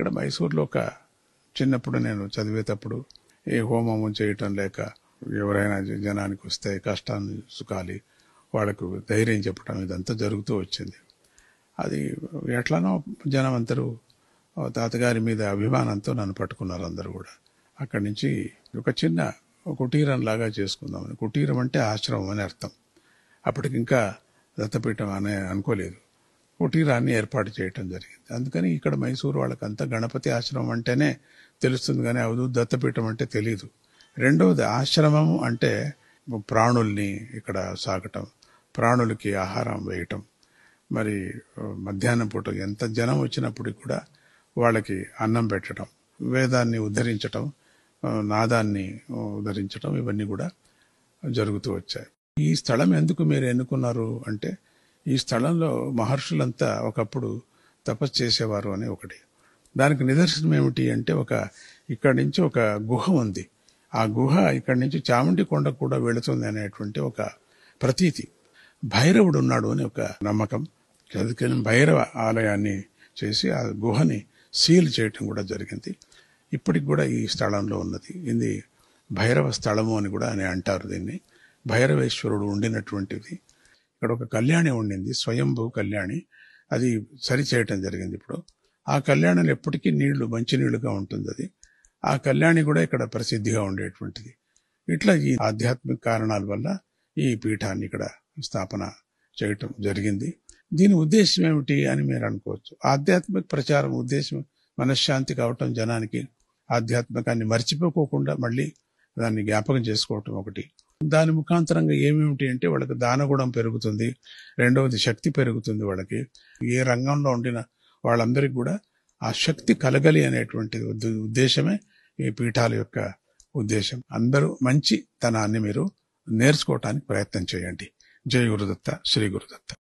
ఇక్కడ మైసూర్లో చిన్నప్పుడు నేను చదివేటప్పుడు ఏ హోమము చేయటం లేక ఎవరైనా జనానికి వస్తే కష్టాన్ని సుఖాలి వాళ్ళకు ధైర్యం చెప్పడం ఇదంతా జరుగుతూ వచ్చింది. అది ఎట్లనో జనం అందరూ తాతగారి మీద అభిమానంతో నన్ను పట్టుకున్నారు అందరూ కూడా. అక్కడి నుంచి ఒక చిన్న కుటీరం లాగా చేసుకుందామని. కుటీరం అంటే ఆశ్రమం అని అర్థం. అప్పటికి ఇంకా దత్తపీఠం అనే అనుకోలేదు. కుటీరాన్ని ఏర్పాటు చేయటం జరిగింది. అందుకని ఇక్కడ మైసూరు వాళ్ళకంతా గణపతి ఆశ్రమం అంటేనే తెలుస్తుంది, కానీ అవధూత దత్తపీఠం అంటే తెలీదు. రెండవది ఆశ్రమం అంటే ప్రాణుల్ని ఇక్కడ సాగటం, ప్రాణులకి ఆహారం వేయటం, మరి మధ్యాహ్నం పూట ఎంత జనం వచ్చినప్పుడు కూడా వాళ్ళకి అన్నం పెట్టడం, వేదాన్ని ఉద్ధరించటం, నాదాన్ని ఉద్ధరించటం, ఇవన్నీ కూడా జరుగుతూ వచ్చాయి. ఈ స్థలం ఎందుకు మీరు ఎన్నుకున్నారు అంటే, ఈ స్థలంలో మహర్షులంతా ఒకప్పుడు తపస్సు చేసేవారు అని ఒకటి. దానికి నిదర్శనం ఏమిటి అంటే, ఇక్కడి నుంచి ఒక గుహ ఉంది. ఆ గుహ ఇక్కడి నుంచి చాముండి కొండ కూడా వెళుతుంది అనేటువంటి ఒక ప్రతీతి. భైరవుడు ఉన్నాడు అని ఒక నమ్మకం. అందుకని భైరవ ఆలయాన్ని చేసి ఆ గుహని సీల్ చేయటం కూడా జరిగింది. ఇప్పటికి కూడా ఈ స్థలంలో ఉన్నది. ఇది భైరవ స్థలము అని కూడా అని అంటారు. దీన్ని భైరవేశ్వరుడు ఉండినటువంటిది. ఇక్కడ ఒక కళ్యాణి ఉండింది, స్వయంభూ కళ్యాణి. అది సరి చేయటం జరిగింది ఇప్పుడు. ఆ కళ్యాణిలో ఎప్పటికీ మంచినీళ్లుగా ఉంటుంది అది. ఆ కళ్యాణి కూడా ఇక్కడ ప్రసిద్ధిగా ఉండేటువంటిది. ఇట్లా ఈ ఆధ్యాత్మిక కారణాల వల్ల ఈ పీఠాన్ని ఇక్కడ స్థాపన చేయటం జరిగింది. దీని ఉద్దేశం ఏమిటి అని మీరు అనుకోవచ్చు. ఆధ్యాత్మిక ప్రచారం ఉద్దేశం మనశ్శాంతి కావటం, జనానికి ఆధ్యాత్మికాన్ని మర్చిపోకుండా మళ్ళీ దాన్ని జ్ఞాపకం చేసుకోవటం ఒకటి. దాని ముఖాంతరంగా ఏమేమిటి అంటే వాళ్ళకి దానగుణం పెరుగుతుంది. రెండవది శక్తి పెరుగుతుంది. వాళ్ళకి ఏ రంగంలో ఉండిన వాళ్ళందరికీ కూడా ఆ శక్తి కలగలి అనేటువంటి ఉద్దేశమే ఈ పీఠాల యొక్క ఉద్దేశం. అందరూ మంచి తనాన్ని మీరు నేర్చుకోవటానికి ప్రయత్నం చేయండి. జై గురుదత్త, శ్రీ గురుదత్త.